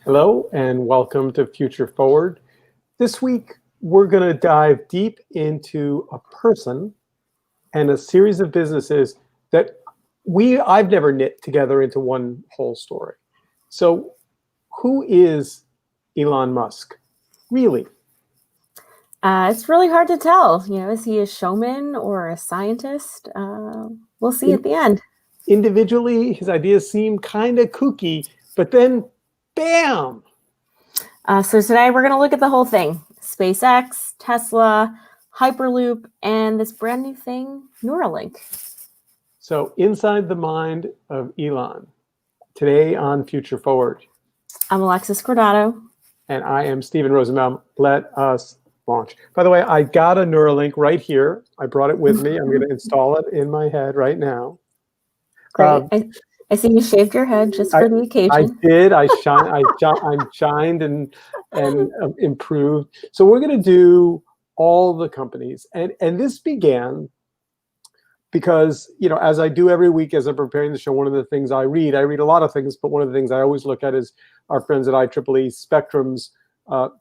Hello and welcome to Future Forward. This week, we're going to dive deep into a person and a series of businesses that I've never knit together into one whole story. So who is Elon Musk, really? It's really hard to tell. Is he a showman or a scientist? We'll see at the end. Individually, his ideas seem kind of kooky, but then, bam! So today we're going to look at the whole thing. SpaceX, Tesla, Hyperloop, and this brand new thing, Neuralink. So inside the mind of Elon, today on Future Forward. I'm Alexis Scordato. And I am Stephen Rosenbaum. Let us launch. By the way, I got a Neuralink right here. I brought it with me. I'm going to install it in my head right now. Great. I see you shaved your head just for the occasion. I did. I'm shined and improved. So we're going to do all the companies. And this began because, as I do every week as I'm preparing the show, one of the things I read a lot of things, but one of the things I always look at is our friends at IEEE Spectrum's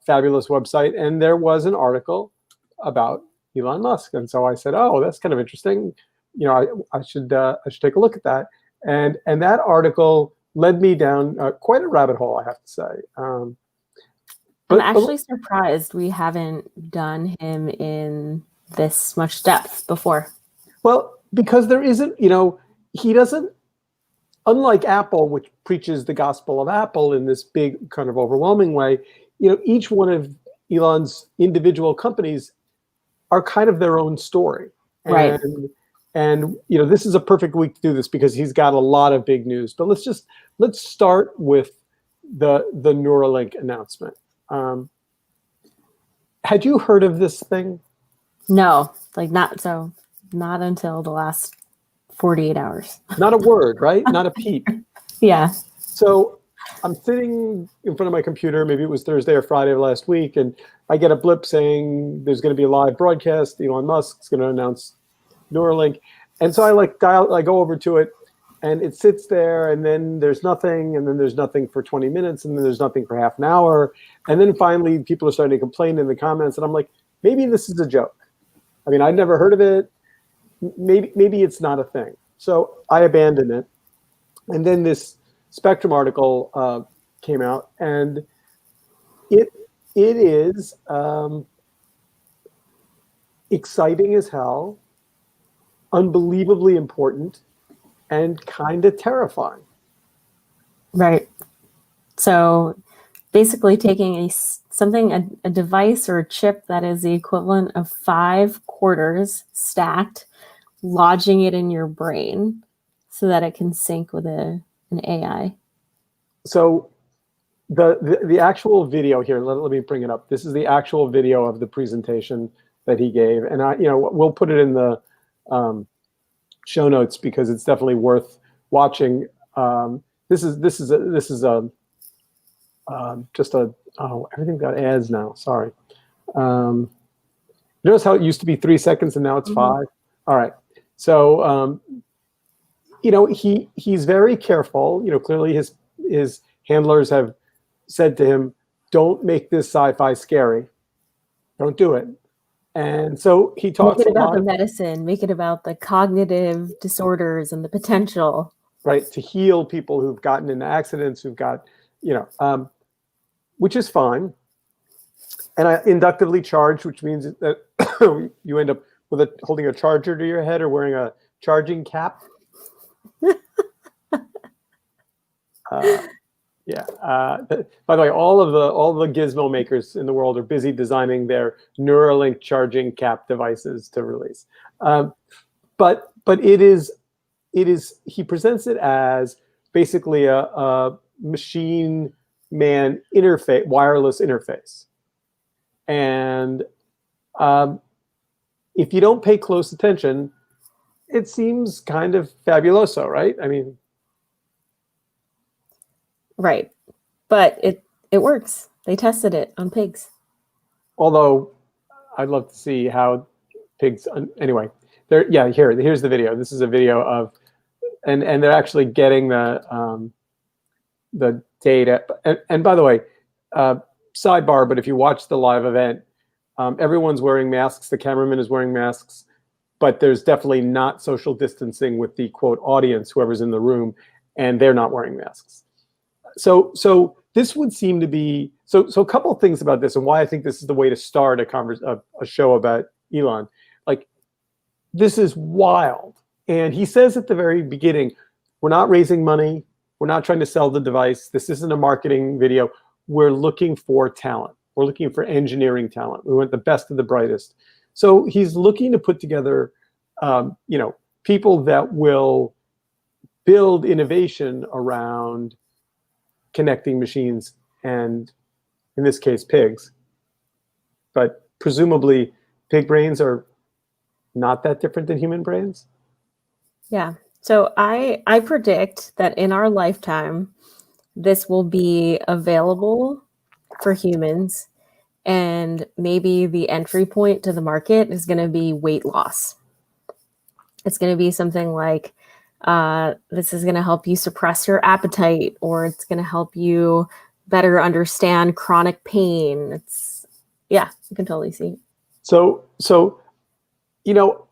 fabulous website. And there was an article about Elon Musk. And so I said, oh, that's kind of interesting. I should take a look at that. And that article led me down quite a rabbit hole, I have to say. I'm actually surprised we haven't done him in this much depth before. Well, because there isn't, he doesn't, unlike Apple, which preaches the gospel of Apple in this big kind of overwhelming way, each one of Elon's individual companies are kind of their own story. Right. And this is a perfect week to do this because he's got a lot of big news. But let's start with the Neuralink announcement. Had you heard of this thing? No, not until the last 48 hours. Not a word, right? Not a peep. Yeah. So I'm sitting in front of my computer, maybe it was Thursday or Friday of last week, and I get a blip saying there's going to be a live broadcast. Elon Musk's going to announce Neuralink. And so I go over to it, and it sits there, and then there's nothing, and then there's nothing for 20 minutes, and then there's nothing for half an hour. And then finally, people are starting to complain in the comments, and I'm like, maybe this is a joke. I mean, I'd never heard of it. Maybe it's not a thing. So I abandoned it. And then this Spectrum article came out, and it is exciting as hell, unbelievably important, and kind of terrifying. Right. So basically taking a device or a chip that is the equivalent of 5 quarters stacked, lodging it in your brain so that it can sync with an AI. So the actual video here, let me bring it up. This is the actual video of the presentation that he gave. And we'll put it in the show notes because it's definitely worth watching. This is just everything got ads now. Sorry. Notice how it used to be 3 seconds and now it's 5. All right. So he's very careful. Clearly his handlers have said to him, "Don't make this sci-fi scary. Don't do it." And so he talks make it about the medicine, make it about the cognitive disorders and the potential. Right, to heal people who've gotten into accidents, who've got, which is fine. And I inductively charged, which means that you end up with holding a charger to your head or wearing a charging cap. By the way, all the gizmo makers in the world are busy designing their Neuralink charging cap devices to release. But it is he presents it as basically a machine man interface, wireless interface. And if you don't pay close attention, it seems kind of fabuloso, right? I mean, right. But it works. They tested it on pigs. Although I'd love to see how pigs, anyway, here's the video. This is a video of, and they're actually getting the the data. And by the way, sidebar, but if you watch the live event, everyone's wearing masks. The cameraman is wearing masks, but there's definitely not social distancing with the quote audience, whoever's in the room, and they're not wearing masks. So this would seem to be, so a couple of things about this and why I think this is the way to start a show about Elon. Like, this is wild. And he says at the very beginning, we're not raising money. We're not trying to sell the device. This isn't a marketing video. We're looking for talent. We're looking for engineering talent. We want the best of the brightest. So he's looking to put together, people that will build innovation around connecting machines and, in this case, pigs. But presumably, pig brains are not that different than human brains. Yeah. So I predict that in our lifetime, this will be available for humans, and maybe the entry point to the market is going to be weight loss. It's going to be something like, this is going to help you suppress your appetite, or it's going to help you better understand chronic pain. You can totally see. So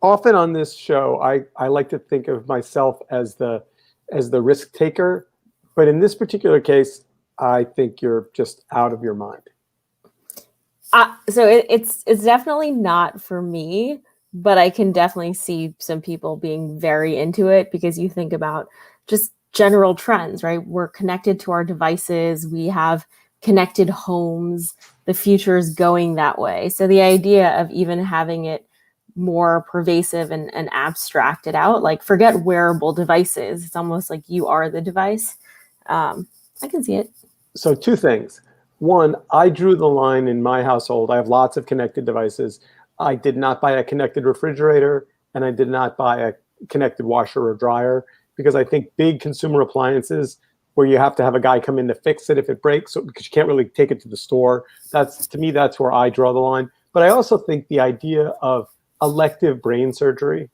often on this show, I like to think of myself as the risk taker, but in this particular case, I think you're just out of your mind. So it's definitely not for me, but I can definitely see some people being very into it, because you think about just general trends, right? We're connected to our devices. We have connected homes. The future is going that way. So the idea of even having it more pervasive and abstracted out, like, forget wearable devices. It's almost like you are the device. I can see it. So two things. One, I drew the line in my household. I have lots of connected devices. I did not buy a connected refrigerator, and I did not buy a connected washer or dryer, because I think big consumer appliances where you have to have a guy come in to fix it if it breaks, because you can't really take it to the store. To me, that's where I draw the line. But I also think the idea of elective brain surgery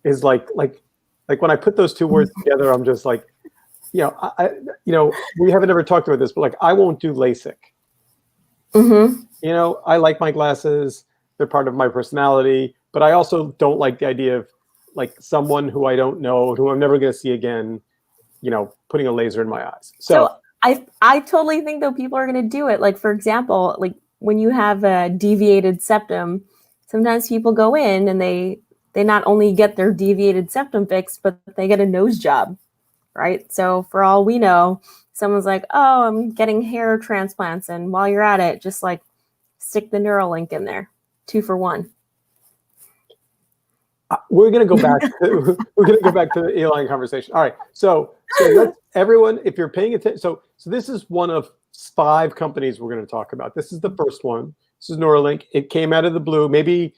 is like when I put those two words together, I'm just like, we haven't ever talked about this, but like, I won't do LASIK. Mm-hmm. I like my glasses. They're part of my personality, but I also don't like the idea of like someone who I don't know, who I'm never going to see again, putting a laser in my eyes. So I totally think though people are going to do it. Like, for example, like when you have a deviated septum, sometimes people go in and they not only get their deviated septum fixed, but they get a nose job, right? So for all we know, someone's like, oh, I'm getting hair transplants. And while you're at it, just like stick the Neuralink in there. 2 for 1. We're going to go back to the Elon conversation. All right. So let's, everyone, if you're paying attention, so this is one of 5 companies we're going to talk about. This is the first one. This is Neuralink. It came out of the blue. Maybe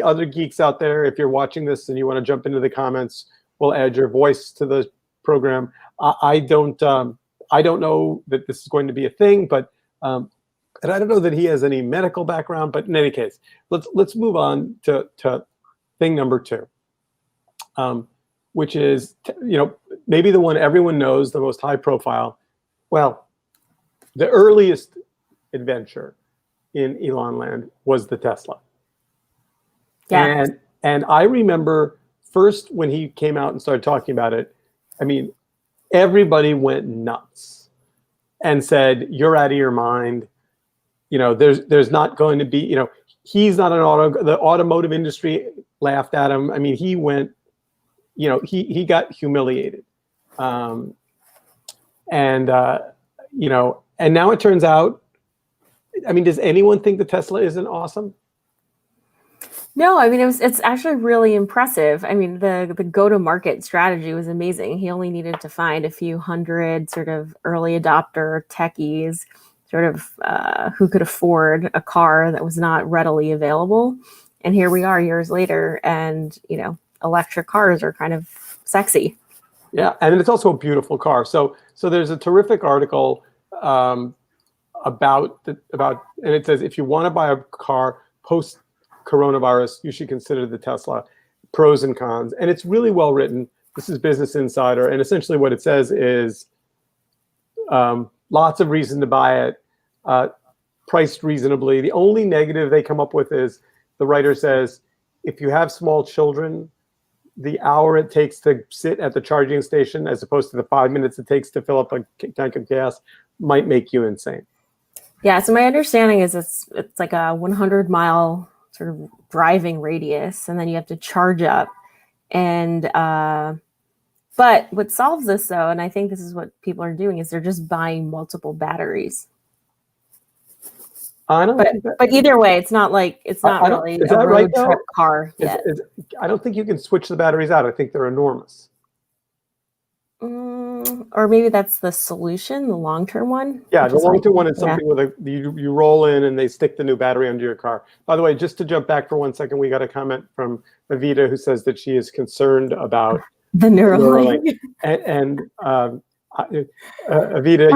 other geeks out there, if you're watching this and you want to jump into the comments, we'll add your voice to the program. I don't know that this is going to be a thing, but and I don't know that he has any medical background. But in any case, let's move on to thing number 2, which is maybe the one everyone knows, the most high profile. Well, the earliest adventure in Elon land was the Tesla. Yeah. And I remember first when he came out and started talking about it, I mean, everybody went nuts and said, you're out of your mind. There's not going to be, he's not the automotive industry laughed at him. I mean, he went, he got humiliated. And now it turns out, I mean, does anyone think the Tesla isn't awesome? No, I mean, it's actually really impressive. I mean, the go-to-market strategy was amazing. He only needed to find a few hundred sort of early adopter techies, sort of who could afford a car that was not readily available. And here we are years later, and electric cars are kind of sexy. Yeah, and it's also a beautiful car. So there's a terrific article about, and it says, if you want to buy a car post coronavirus, you should consider the Tesla, pros and cons. And it's really well written. This is Business Insider. And essentially what it says is Lots of reason to buy it, priced reasonably. The only negative they come up with is the writer says, if you have small children, the hour it takes to sit at the charging station as opposed to the 5 minutes it takes to fill up a tank of gas might make you insane. Yeah, so my understanding is it's like a 100-mile sort of driving radius, and then you have to charge up. And but what solves this, though, and I think this is what people are doing, is they're just buying multiple batteries. I don't think But either way, it's not really a road trip car yet. I don't think you can switch the batteries out. I think they're enormous. Or maybe that's the solution, the long-term one. Yeah, the long-term one is something with you roll in and they stick the new battery under your car. By the way, just to jump back for 1 second, we got a comment from Evita who says that she is concerned about the Neuralink. And Evita,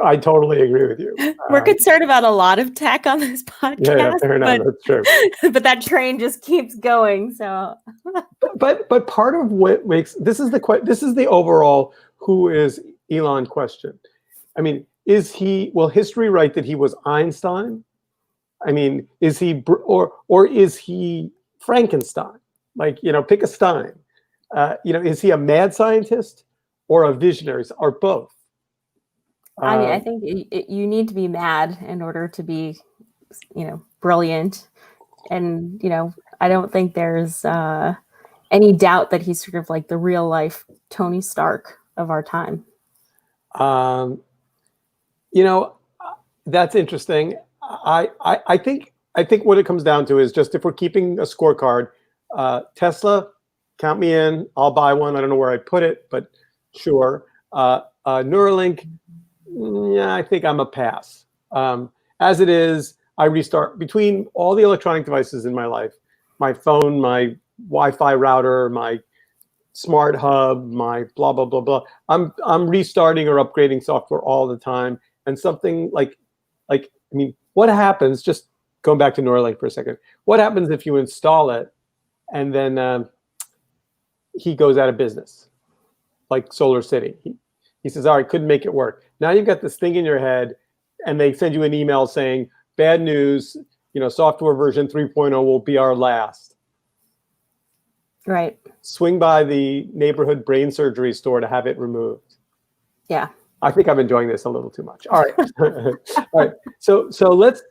I totally agree with you. We're concerned about a lot of tech on this podcast. Yeah, fair enough. That's true. But that train just keeps going. So, but part of what makes this is the overall who is Elon question. I mean, will history write that he was Einstein? I mean, is he or is he Frankenstein? Like, pick a Stein. Is he a mad scientist or a visionary, or both? I mean, I think you need to be mad in order to be, brilliant. And, I don't think there's any doubt that he's sort of like the real life Tony Stark of our time. That's interesting. I think what it comes down to is just if we're keeping a scorecard, Tesla, count me in. I'll buy one. I don't know where I put it, but sure. Neuralink, yeah, I think I'm a pass. As it is, I restart between all the electronic devices in my life, my phone, my Wi-Fi router, my smart hub, my blah, blah, blah, blah. I'm restarting or upgrading software all the time. And something like, I mean, what happens, just going back to Neuralink for a second, what happens if you install it and then he goes out of business, like Solar City? He says, all right, couldn't make it work. Now you've got this thing in your head and they send you an email saying, bad news, software version 3.0 will be our last. Right. Swing by the neighborhood brain surgery store to have it removed. Yeah. I think I'm enjoying this a little too much. All right. All right. So let's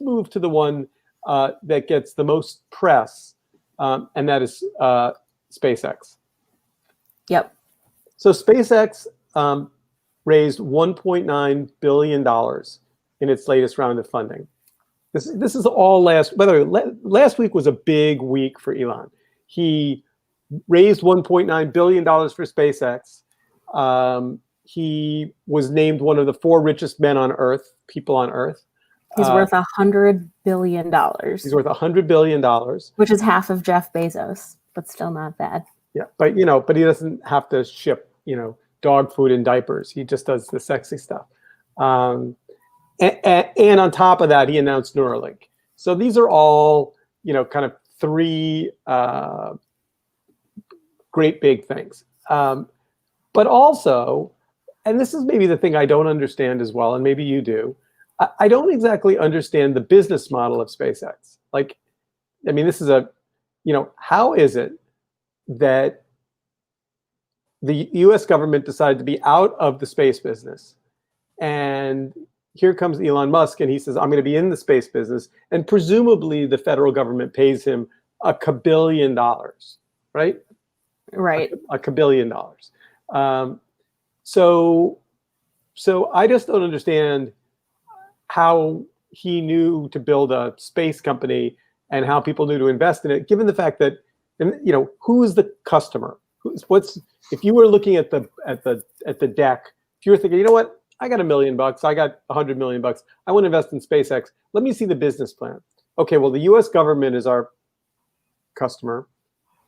move to the one that gets the most press, and that is SpaceX. Yep. So SpaceX raised $1.9 billion in its latest round of funding. This is all last. By the way, last week was a big week for Elon. He raised $1.9 billion for SpaceX. He was named one of the 4 richest men on Earth, people on Earth. He's worth $100 billion. He's worth $100 billion, which is half of Jeff Bezos, but still not bad. Yeah, but he doesn't have to ship, dog food and diapers. He just does the sexy stuff. And on top of that, he announced Neuralink. So these are all, kind of 3 great big things. But also, and this is maybe the thing I don't understand as well, and maybe you do, I don't exactly understand the business model of SpaceX. Like, I mean, this is how is it that the US government decided to be out of the space business, and here comes Elon Musk and he says, I'm going to be in the space business, and presumably the federal government pays him $1 kabillion, right? Right. $1 kabillion. So I just don't understand how he knew to build a space company and how people knew to invest in it, given the fact that, who is the customer? If you were looking at the deck, if you were thinking, you know what, I got $1 million, I got $100 million, I want to invest in SpaceX. Let me see the business plan. Okay, well, the U.S. government is our customer,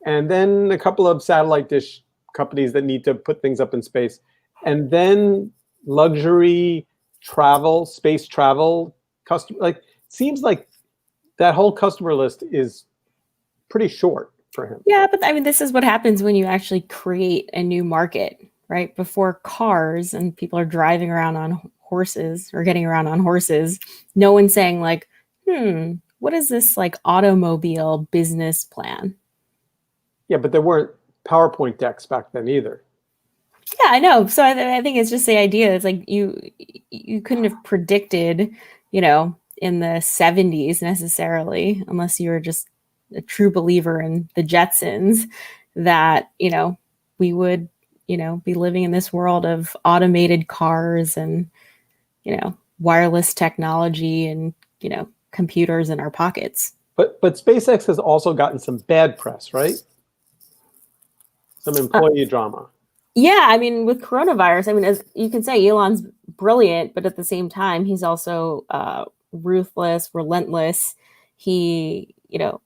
and then a couple of satellite dish companies that need to put things up in space, and then luxury travel, space travel customer. Like, seems like that whole customer list is pretty short for him. Yeah, but I mean, this is what happens when you actually create a new market, right? Before cars and people are driving around on horses or getting around on horses, no one's saying like, what is this like automobile business plan? Yeah, but there weren't PowerPoint decks back then either. Yeah, I know. So I think it's just the idea. It's like you couldn't have predicted, in the 70s necessarily, unless you were just a true believer in the Jetsons, that, we would, be living in this world of automated cars and, wireless technology and, computers in our pockets. But SpaceX has also gotten some bad press, right? Some employee drama. Yeah, I mean, with coronavirus, I mean, as you can say, Elon's brilliant, but at the same time, he's also ruthless, relentless. He,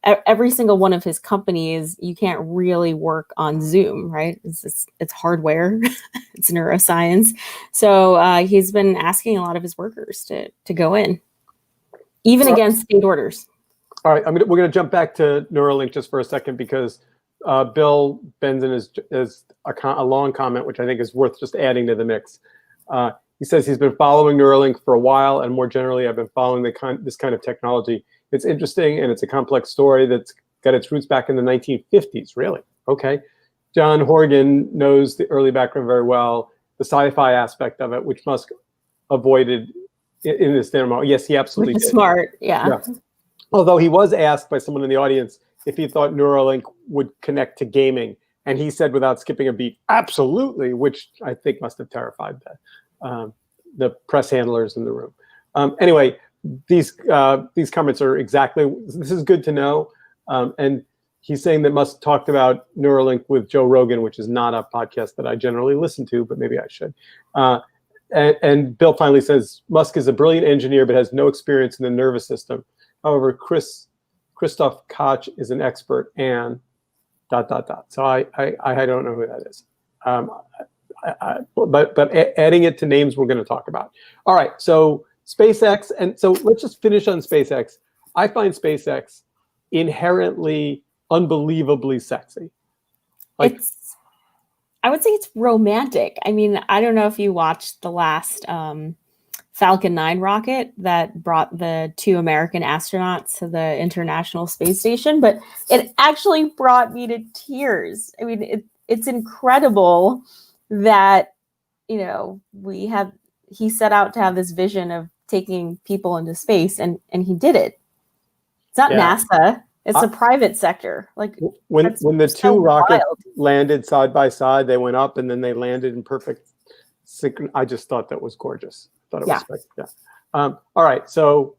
every single one of his companies, you can't really work on Zoom, right? It's hardware, it's neuroscience. So he's been asking a lot of his workers to go in, even against state orders. All right, we're going to jump back to Neuralink just for a second because Bill Benson is a long comment, which I think is worth just adding to the mix. He says he's been following Neuralink for a while, and more generally, I've been following this kind of technology. It's interesting, and it's a complex story that's got its roots back in the 1950s, really. Okay. John Horgan knows the early background very well, the sci-fi aspect of it, which Musk avoided in this demo. Yes, he absolutely did. Smart, yeah. Although he was asked by someone in the audience if he thought Neuralink would connect to gaming. And he said, without skipping a beat, absolutely, which I think must have terrified the press handlers in the room. Anyway, these comments are this is good to know. And he's saying that Musk talked about Neuralink with Joe Rogan, which is not a podcast that I generally listen to, but maybe I should. And Bill finally says, Musk is a brilliant engineer, but has no experience in the nervous system. However, Christoph Koch is an expert and ... So I don't know who that is. But adding it to names we're going to talk about. All right, so SpaceX, and so let's just finish on SpaceX. I find SpaceX inherently unbelievably sexy. I would say it's romantic. I mean, I don't know if you watched the last Falcon 9 rocket that brought the 2 American astronauts to the International Space Station, but it actually brought me to tears. I mean, it's incredible that, he set out to have this vision of taking people into space, and he did it. It's not NASA. It's a private sector. Like when the 2 rockets landed side by side, they went up and then they landed in perfect synchron. I just thought that was gorgeous. Thought it was all right, so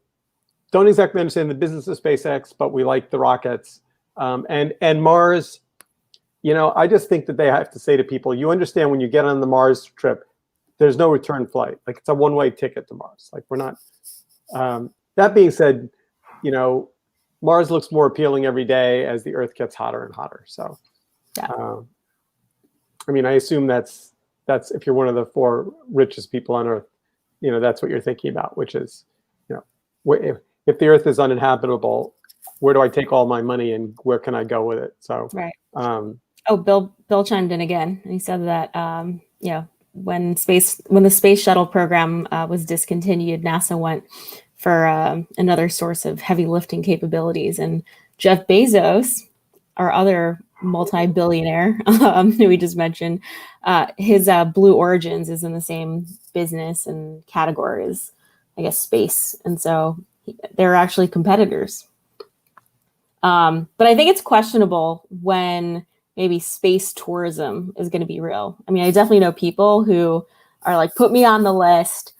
don't exactly understand the business of SpaceX, but we like the rockets. And Mars, I just think that they have to say to people, you understand when you get on the Mars trip, there's no return flight. Like it's a one-way ticket to Mars. Like we're not. That being said, Mars looks more appealing every day as the Earth gets hotter and hotter. So, I mean, I assume that's if you're one of the 4 richest people on Earth, that's what you're thinking about, which is, if the Earth is uninhabitable, where do I take all my money and where can I go with it? So, right. Bill chimed in again, and he said that, when the space shuttle program was discontinued, NASA went for another source of heavy lifting capabilities. And Jeff Bezos, our other multi-billionaire who we just mentioned, his Blue Origins is in the same business and category as, I guess, space. And so they're actually competitors. But I think it's questionable when maybe space tourism is going to be real. I mean, I definitely know people who are like, put me on the list.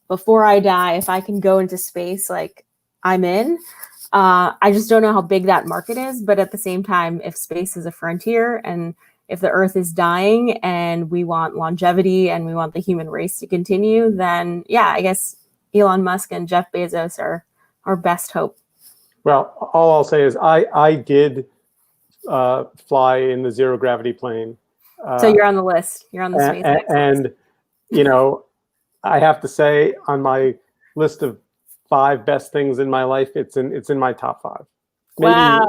Before I die, if I can go into space, like I'm in. I just don't know how big that market is. But at the same time, if space is a frontier and if the Earth is dying and we want longevity and we want the human race to continue, then I guess Elon Musk and Jeff Bezos are our best hope. Well, all I'll say is I did fly in the zero gravity plane. So you're on the list. You're on the SpaceX list. And I have to say, on my list of 5 best things in my life, it's in my top 5.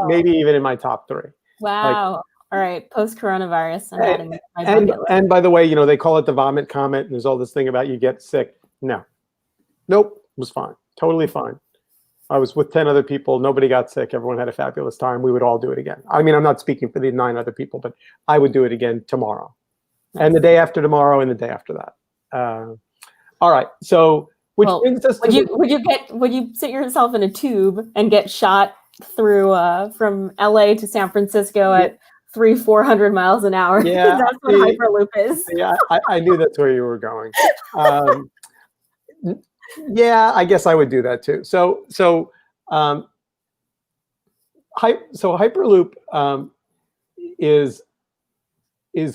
Maybe even in my top 3. Wow. All right, post-coronavirus, I'm adding it to my And bucket list. and by the way, you know, they call it the vomit comet, and there's all this thing about you get sick. No, nope, it was fine, totally fine. I was with 10 other people. Nobody got sick. Everyone had a fabulous time. We would all do it again. I mean, I'm not speaking for the 9 other people, but I would do it again tomorrow, and the day after tomorrow, and the day after that. All right. So, which brings us to would you sit yourself in a tube and get shot through from LA to San Francisco at 300-400 miles an hour? Yeah, That's what Hyperloop is. Yeah, I knew that's where you were going. Yeah, I guess I would do that too. So Hyperloop is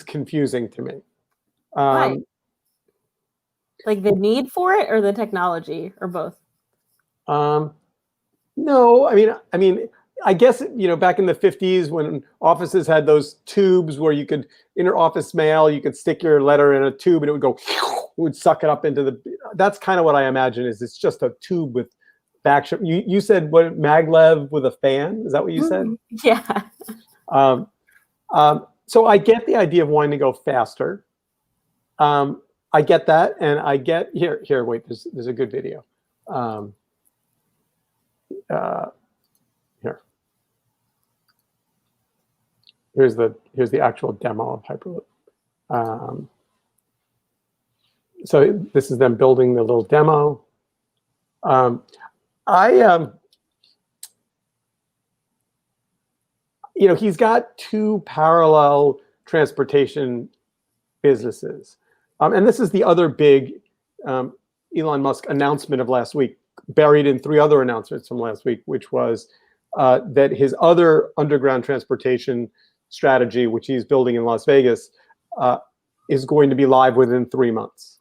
confusing to me. Why? Like the need for it, or the technology, or both? No, I mean, I guess, you know, back in the 50s when offices had those tubes where you could inter-office mail, you could stick your letter in a tube and it would go, it would suck it up into the. That's kind of what I imagine is it's just a tube with back. You said what, maglev with a fan? Is that what you said? Yeah. So I get the idea of wanting to go faster. I get that, and I get here. Wait, there's a good video. Here. Here's the actual demo of Hyperloop. So this is them building the little demo. You know, he's got 2 parallel transportation businesses. And this is the other big Elon Musk announcement of last week, buried in 3 other announcements from last week, which was that his other underground transportation strategy, which he's building in Las Vegas, is going to be live within 3 months.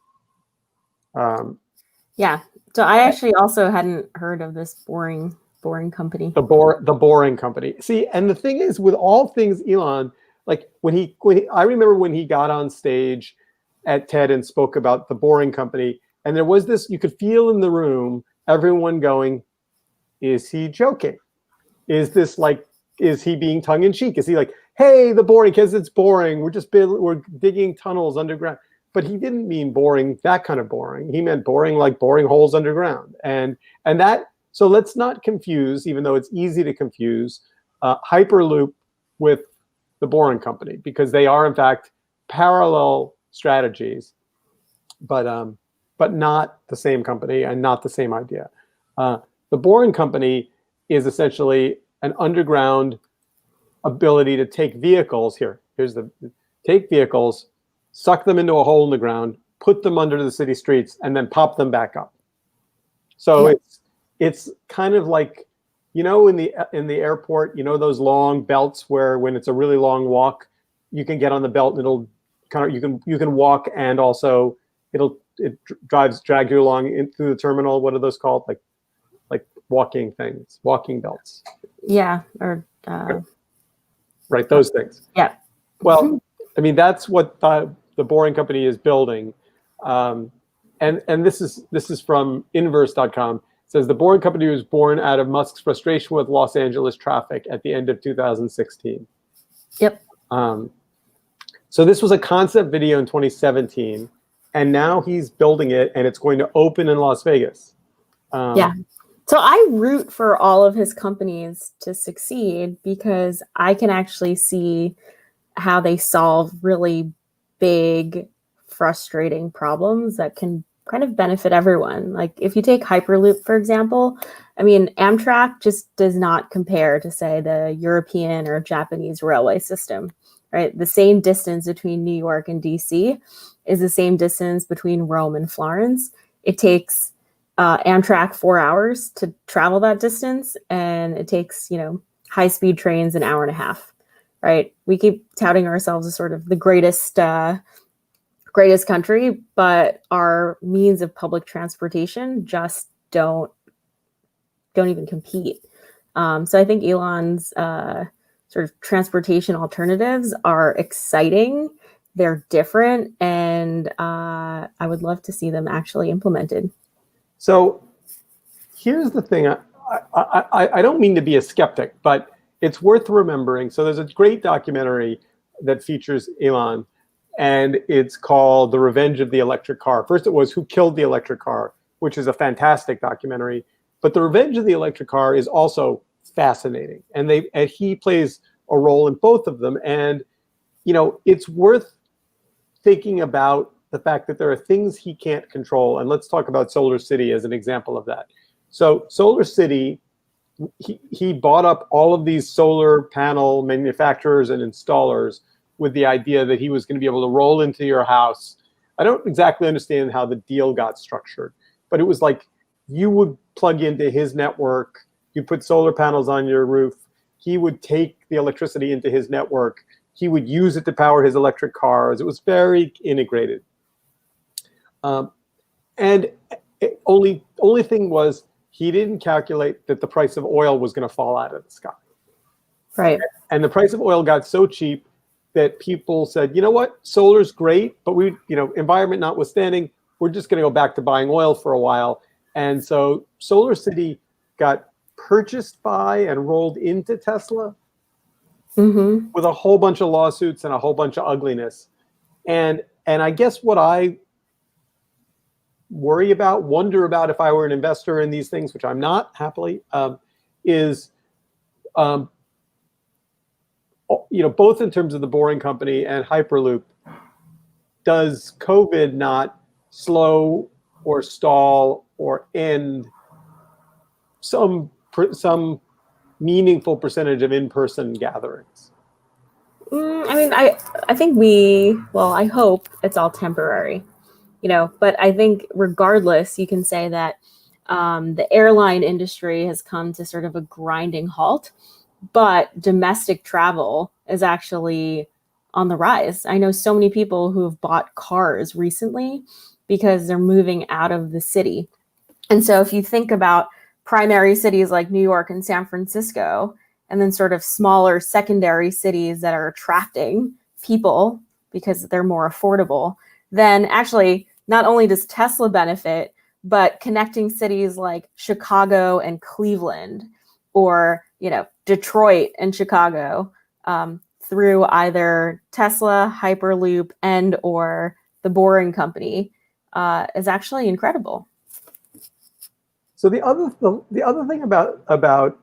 Yeah. So I actually also hadn't heard of this boring company. The boring company. See, and the thing is, with all things Elon, like I remember when he got on stage at TED and spoke about the boring company, and there was this, you could feel in the room, everyone going, is he joking? Is this like, is he being tongue in cheek? Is he like, hey, the boring, because it's boring. We're digging tunnels underground. But he didn't mean boring, that kind of boring. He meant boring like boring holes underground. And that, so let's not confuse, even though it's easy to confuse, Hyperloop with the boring company, because they are in fact parallel strategies, but not the same company and not the same idea. The boring company is essentially an underground ability to take vehicles. Take vehicles, suck them into a hole in the ground, put them under the city streets, and then pop them back up. So it's kind of like, you know, in the airport, you know, those long belts where when it's a really long walk, you can get on the belt and it'll kind of, you can walk, and also it drag you along through the terminal. What are those called? Like walking things, walking belts. Yeah. Or right, those things. Yeah. Well, I mean, that's what the boring company is building. And this is from inverse.com. It says the boring company was born out of Musk's frustration with Los Angeles traffic at the end of 2016. Yep. So this was a concept video in 2017, and now he's building it, and it's going to open in Las Vegas. Yeah. So I root for all of his companies to succeed, because I can actually see how they solve really big, frustrating problems that can kind of benefit everyone. Like if you take Hyperloop, for example, I mean, Amtrak just does not compare to, say, the European or Japanese railway system, right? The same distance between New York and DC is the same distance between Rome and Florence. It takes Amtrak 4 hours to travel that distance, and it takes, you know, high-speed trains an hour and a half, right? We keep touting ourselves as sort of the greatest country, but our means of public transportation just don't even compete. So I think Elon's sort of transportation alternatives are exciting. They're different, and I would love to see them actually implemented. So here's the thing. I don't mean to be a skeptic, but it's worth remembering. So there's a great documentary that features Elon, and it's called The Revenge of the Electric Car. First it was Who Killed the Electric Car, which is a fantastic documentary. But The Revenge of the Electric Car is also fascinating. And he plays a role in both of them. And, it's worth thinking about the fact that there are things he can't control. And let's talk about Solar City as an example of that. So Solar City, he bought up all of these solar panel manufacturers and installers with the idea that he was going to be able to roll into your house. I don't exactly understand how the deal got structured, but it was like you would plug into his network, you put solar panels on your roof, he would take the electricity into his network, he would use it to power his electric cars. It was very integrated. And only thing was, he didn't calculate that the price of oil was going to fall out of the sky. Right. And the price of oil got so cheap that people said, you know what, solar's great, but we, environment notwithstanding, we're just going to go back to buying oil for a while. And so Solar City got purchased by and rolled into Tesla with a whole bunch of lawsuits and a whole bunch of ugliness. And I guess what I wonder about if I were an investor in these things, which I'm not happily, is, both in terms of the Boring Company and Hyperloop, does COVID not slow or stall or end some meaningful percentage of in-person gatherings? I think I hope it's all temporary, but I think regardless, you can say that the airline industry has come to sort of a grinding halt, but domestic travel is actually on the rise. I know so many people who have bought cars recently because they're moving out of the city. And so if you think about primary cities like New York and San Francisco, and then sort of smaller secondary cities that are attracting people because they're more affordable, then actually not only does Tesla benefit, but connecting cities like Chicago and Cleveland, or Detroit and Chicago, through either Tesla, Hyperloop, and or the Boring Company, is actually incredible. So the other thing about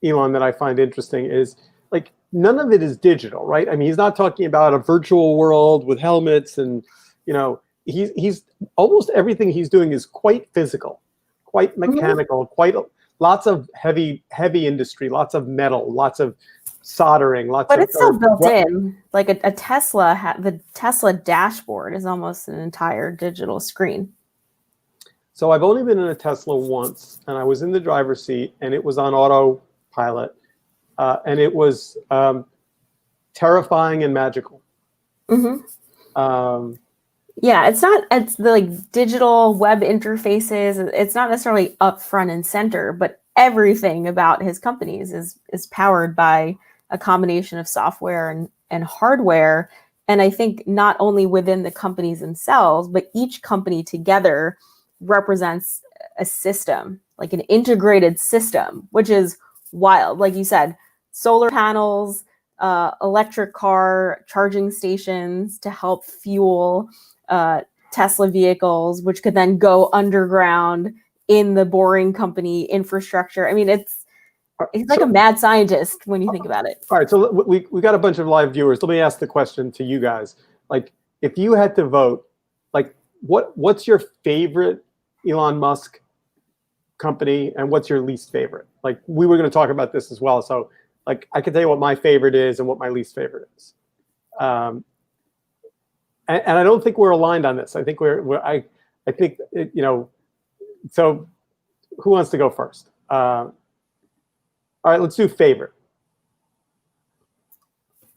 Elon that I find interesting is, like, none of it is digital, right? I mean, he's not talking about a virtual world with helmets, and he's almost everything he's doing is quite physical, quite mechanical, quite lots of heavy industry, lots of metal, lots of soldering, but it's still built in. Like a Tesla, the Tesla dashboard is almost an entire digital screen. So I've only been in a Tesla once, and I was in the driver's seat, and it was on autopilot, and it was terrifying and magical. Yeah, it's the digital web interfaces. It's not necessarily up front and center, but everything about his companies is powered by a combination of software and hardware. And I think not only within the companies themselves, but each company together represents a system, like an integrated system, which is wild. Like you said, solar panels, electric car charging stations to help fuel Tesla vehicles, which could then go underground in the Boring Company infrastructure. I mean, he's like a mad scientist when you think about it. All right, so we got a bunch of live viewers. Let me ask the question to you guys. Like, if you had to vote, like, what's your favorite Elon Musk company, and what's your least favorite? Like, we were going to talk about this as well, so like I can tell you what my favorite is and what my least favorite is. And I don't think we're aligned on this. I think I think So, who wants to go first? All right, let's do favorite.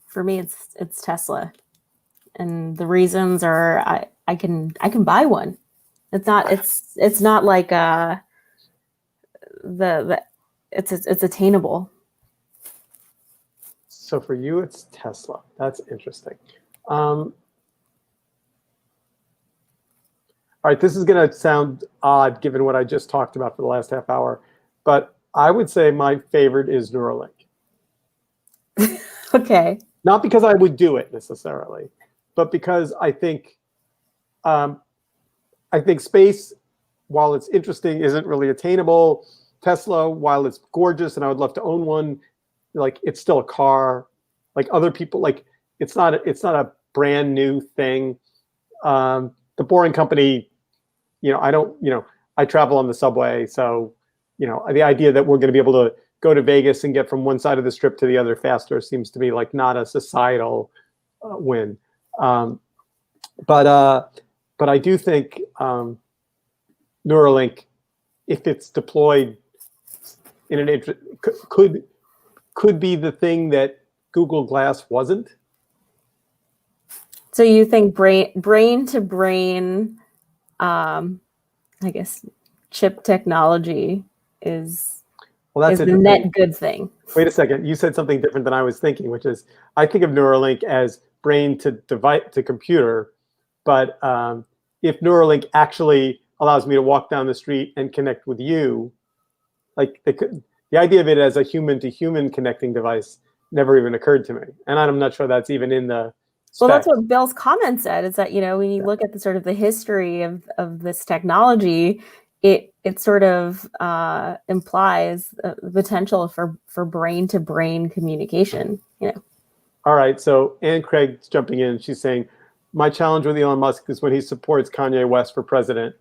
For me, it's Tesla, and the reasons are I can buy one. It's not like it's attainable. So for you, it's Tesla. That's interesting. All right, this is going to sound odd given what I just talked about for the last half hour, but I would say my favorite is Neuralink. Okay. Not because I would do it necessarily, but because I think space, while it's interesting, isn't really attainable. Tesla, while it's gorgeous and I would love to own one, like it's still a car. Like other people, like it's not a brand new thing. The Boring Company, I travel on the subway, so the idea that we're going to be able to go to Vegas and get from one side of the strip to the other faster seems to me like not a societal win. But I do think Neuralink, if it's deployed in an could be the thing that Google Glass wasn't. So you think brain to brain, I guess, chip technology is the net good thing? Wait a second. You said something different than I was thinking, which is I think of Neuralink as brain to device to computer, but if Neuralink actually allows me to walk down the street and connect with you, like the idea of it as a human to human connecting device never even occurred to me, and I'm not sure that's even in the spec. Well, that's what Bill's comment said, is that when you look at the sort of the history of this technology, it sort of implies the potential for brain to brain communication. All right, so Ann Craig's jumping in. She's saying, my challenge with Elon Musk is when he supports Kanye West for president.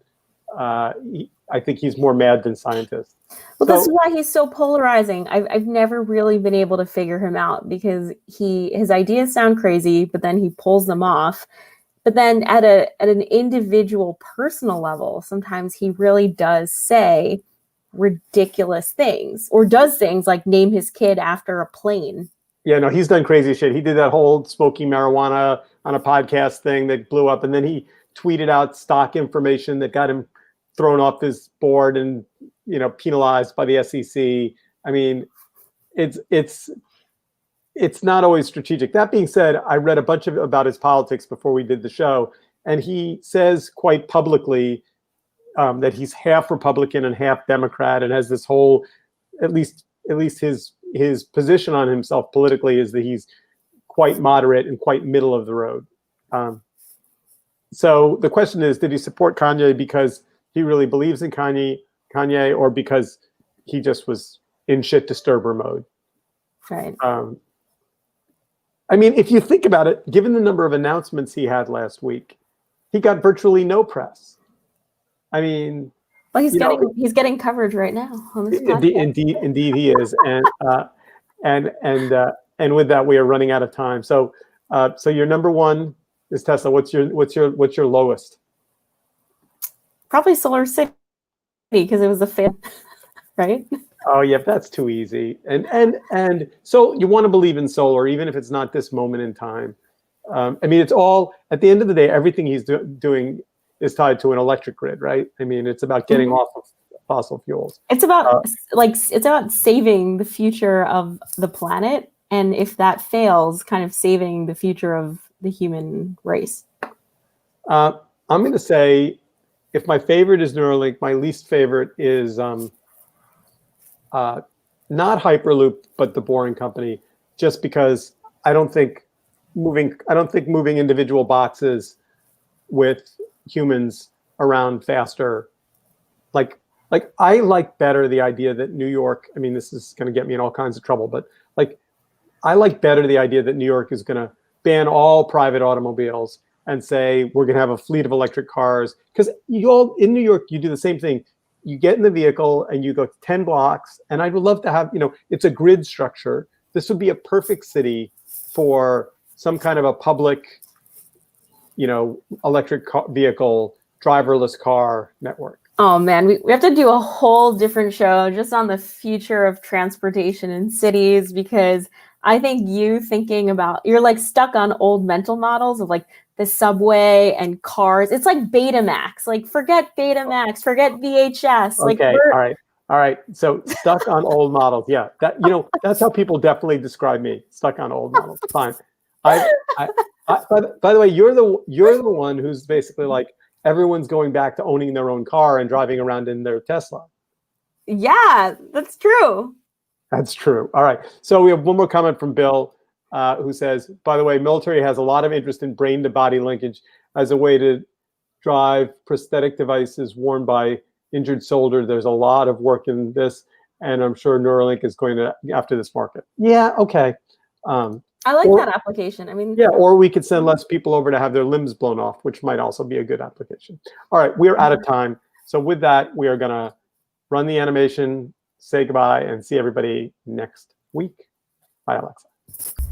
I think he's more mad than scientist. Well, this is why he's so polarizing. I've never really been able to figure him out, because his ideas sound crazy, but then he pulls them off. But then at an individual personal level, sometimes he really does say ridiculous things, or does things like name his kid after a plane. Yeah, no, he's done crazy shit. He did that whole smoking marijuana on a podcast thing that blew up, and then he tweeted out stock information that got him thrown off his board and penalized by the SEC. I mean, it's not always strategic. That being said, I read a bunch about his politics before we did the show, and he says quite publicly that he's half Republican and half Democrat, and has this whole, at least his position on himself politically is that he's quite moderate and quite middle of the road. So the question is, did he support Kanye because he really believes in Kanye, or because he just was in shit disturber mode? Right. I mean, if you think about it, given the number of announcements he had last week, he got virtually no press. I mean, well, he's getting coverage right now on this podcast. Indeed he is, and with that, we are running out of time. So your number one is Tesla. What's your lowest? Probably Solar City, because it was a fan, right? Oh yeah, that's too easy. And so you want to believe in solar, even if it's not this moment in time. I mean, it's all, at the end of the day, everything he's doing is tied to an electric grid, right? I mean, it's about getting off of fossil fuels. It's about it's about saving the future of the planet, and if that fails, kind of saving the future of the human race. I'm going to say, if my favorite is Neuralink, my least favorite is not Hyperloop, but the Boring Company, just because I don't think moving individual boxes with humans around faster, like I like better the idea that New York, I mean, this is going to get me in all kinds of trouble, but like I like better the idea that New York is going to ban all private automobiles and say we're going to have a fleet of electric cars, because in New York you do the same thing. You get in the vehicle and you go 10 blocks, and I would love to have, it's a grid structure. This would be a perfect city for some kind of a public, electric vehicle, driverless car network. Oh man, we have to do a whole different show just on the future of transportation in cities, because I think you're like stuck on old mental models of like the subway and cars. It's like Betamax. Like, forget Betamax, forget VHS. Okay, all right. So stuck on old models. Yeah, that's how people definitely describe me. Stuck on old models. Fine. By the way, you're the one who's basically like, everyone's going back to owning their own car and driving around in their Tesla. Yeah, that's true. That's true. All right. So we have one more comment from Bill. who says, by the way, military has a lot of interest in brain-to-body linkage as a way to drive prosthetic devices worn by injured soldiers. There's a lot of work in this, and I'm sure Neuralink is going to after this market. Yeah, okay. I like that application. I mean, yeah, or we could send less people over to have their limbs blown off, which might also be a good application. All right, we are out of time. So with that, we are going to run the animation, say goodbye, and see everybody next week. Bye, Alexa.